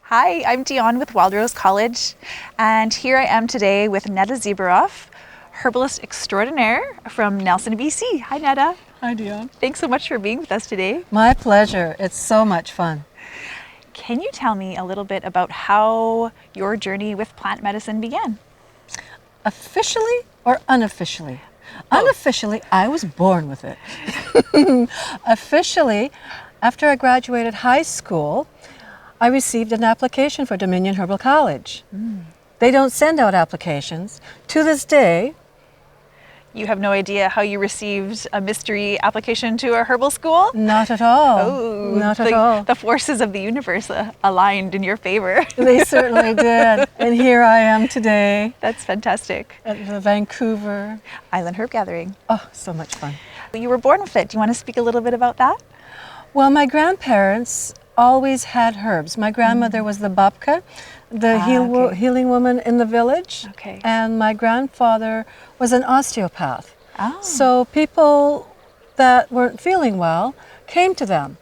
Hi, I'm Dionne with Wild Rose College, and here I am today with Netta Zeberoff, herbalist extraordinaire from Nelson, BC. Hi, Netta. Hi, Dionne. Thanks so much for being with us today. My pleasure. It's so much fun. Can you tell me a little bit about how your journey with plant medicine began? Officially or unofficially? Both. Unofficially, I was born with it. Officially, after I graduated high school, I received an application for Dominion Herbal College. They don't send out applications. To this day, You have no idea how you received a mystery application to a herbal school? not at all. Oh, Not at all. The forces of the universe aligned in your favor. They certainly did. And here I am today That's fantastic. at the Vancouver. Island Herb Gathering. Oh, so much fun. You were born with it. Do you want to speak a little bit about that? Well, my grandparents always had herbs. My grandmother was the babka, the okay. healing woman in the village. Okay. And my grandfather was an osteopath. Oh. So people that weren't feeling well came to them.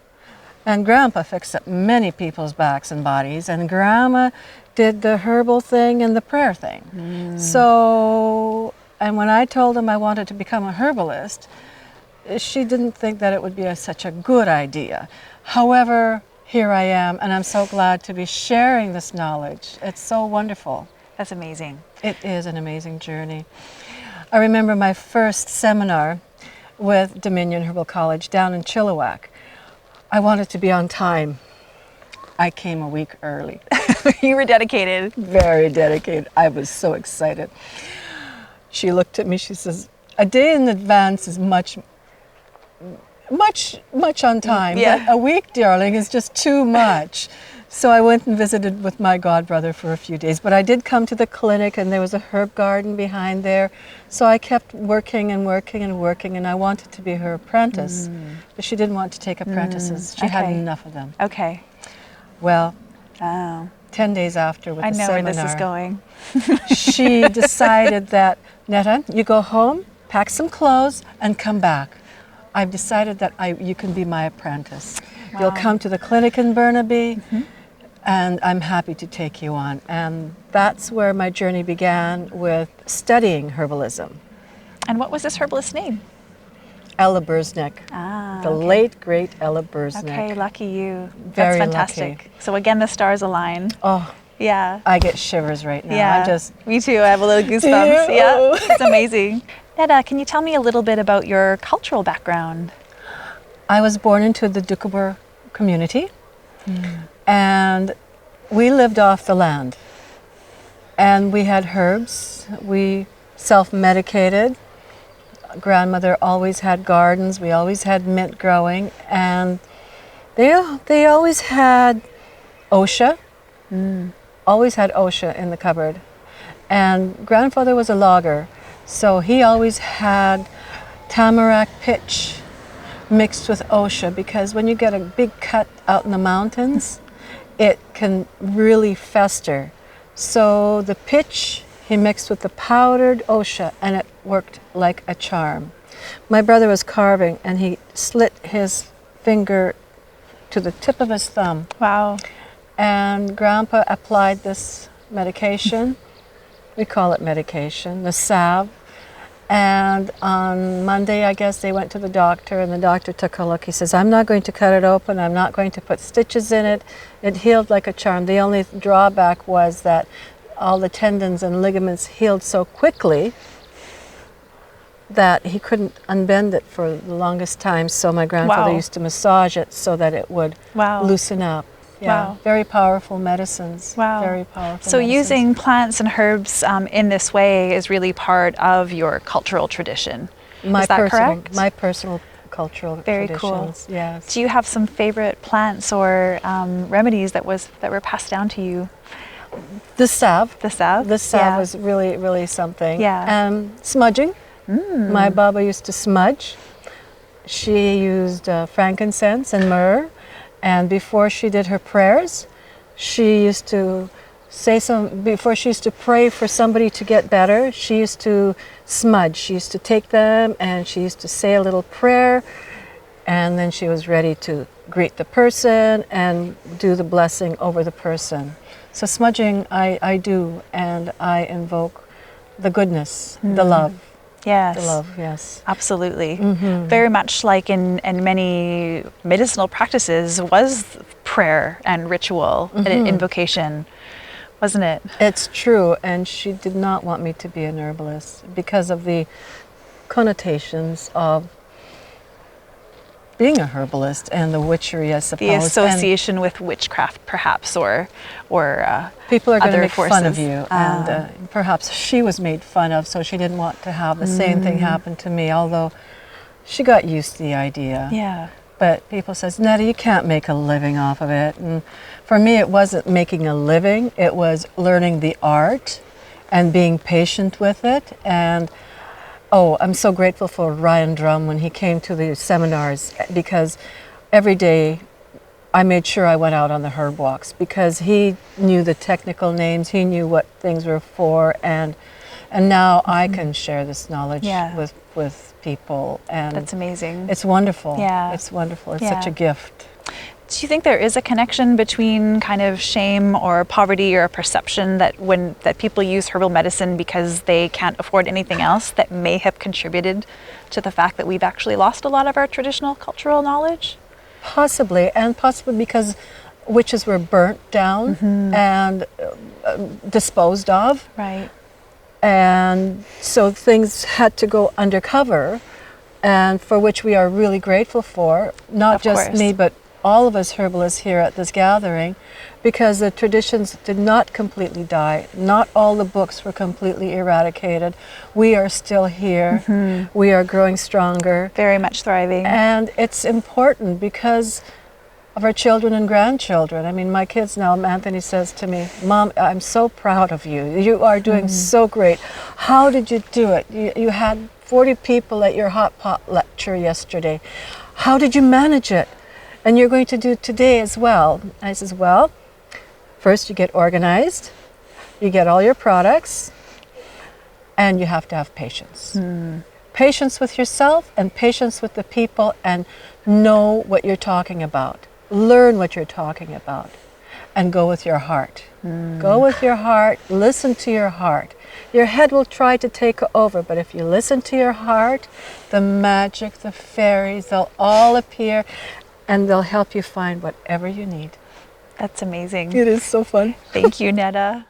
And Grandpa fixed up many people's backs and bodies, and Grandma did the herbal thing and the prayer thing. So, and when I told him I wanted to become a herbalist, she didn't think that it would be such a good idea. However, here I am, and I'm so glad to be sharing this knowledge. It's so wonderful. That's amazing. It is an amazing journey. I remember my first seminar with Dominion Herbal College down in Chilliwack. I wanted to be on time. I came a week early. You were dedicated. Very dedicated. I was so excited. She looked at me, she says, a day in advance is much on time. Yeah. But a week, darling, is just too much. So I went and visited with my godbrother for a few days. But I did come to the clinic, and there was a herb garden behind there. So I kept working and working and working, and I wanted to be her apprentice. But she didn't want to take apprentices. She had okay. enough of them. Okay. Well, Oh, 10 days after with I the know seminar, where this is going. she decided that, Netta, you go home, pack some clothes, and come back. I've decided that you can be my apprentice. Wow. You'll come to the clinic in Burnaby, and I'm happy to take you on. And that's where my journey began with studying herbalism. And what was this herbalist's name? Ella Burznick, the late, great Ella Burznick. Okay, lucky you. Very That's fantastic. lucky. So again, the stars align. Oh, Yeah. I get shivers right now. Yeah. I'm just, Me too. I have a little goosebumps. Do you? Yeah. It's amazing. Netta, can you tell me a little bit about your cultural background? I was born into the Dukabur community, and we lived off the land. And we had herbs. We self-medicated. Grandmother always had gardens. We always had mint growing, and they always had osha. Always had osha in the cupboard. And grandfather was a logger, so he always had tamarack pitch mixed with osha, because when you get a big cut out in the mountains, it can really fester. So the pitch he mixed with the powdered osha, and it worked like a charm. My brother was carving, and he slit his finger to the tip of his thumb. Wow. And Grandpa applied this medication. We call it medication, the salve. And on Monday, I guess, they went to the doctor, and the doctor took a look. He says, I'm not going to cut it open. I'm not going to put stitches in it. It healed like a charm. The only drawback was that all the tendons and ligaments healed so quickly that he couldn't unbend it for the longest time. So my grandfather Wow. used to massage it so that it would Wow. loosen up. Yeah, Wow. very powerful medicines. Wow. Very powerful So medicines. using plants and herbs in this way is really part of your cultural tradition. Is that correct? My personal cultural Very cool. traditions. Yes. Do you have some favorite plants or remedies that were passed down to you? The salve. The salve? The salve Yeah. was really, really something. Yeah. Smudging. My Baba used to smudge. She used frankincense and myrrh. And before she did her prayers, she used to before she used to pray for somebody to get better, she used to smudge. She used to take them and she used to say a little prayer And then she was ready to greet the person and do the blessing over the person. So smudging I do, and I invoke the goodness, the love. Yes. The love, yes. Absolutely. Very much like in many medicinal practices was prayer and ritual and invocation, wasn't it? It's true, and she did not want me to be an herbalist because of the connotations of being a herbalist and the witchery, I suppose. The association with witchcraft, perhaps, or people are going to other make forces. fun of you, and perhaps she was made fun of, so she didn't want to have the same thing happen to me, although she got used to the idea. Yeah. But people says, Netta, you can't make a living off of it. And for me, it wasn't making a living. It was learning the art and being patient with it. And oh, I'm so grateful for Ryan Drum when he came to the seminars, because every day I made sure I went out on the herb walks, because he knew the technical names, he knew what things were for, and now I can share this knowledge with people. And that's amazing. It's wonderful. Yeah. It's wonderful. It's such a gift. Do you think there is a connection between kind of shame or poverty or a perception that that people use herbal medicine because they can't afford anything else that may have contributed to the fact that we've actually lost a lot of our traditional cultural knowledge? Possibly, and possibly because witches were burnt down and disposed of. Right. And so things had to go undercover, and for which we are really grateful for, not just me, but all of us herbalists here at this gathering, because the traditions did not completely die. Not all the books were completely eradicated. We are still here. We are growing stronger. Very much thriving. And it's important because of our children and grandchildren. I mean, my kids now, Anthony says to me, Mom, I'm so proud of you. You are doing so great. How did you do it? You had 40 people at your hot pot lecture yesterday. How did you manage it? And you're going to do it today as well. And I says, well, first you get organized, you get all your products, and you have to have patience. Patience with yourself and patience with the people, and know what you're talking about. Learn what you're talking about, and go with your heart. Go with your heart, listen to your heart. Your head will try to take over, but if you listen to your heart, the magic, the fairies, they'll all appear, and they'll help you find whatever you need. That's amazing. It is so fun. Thank you, Netta.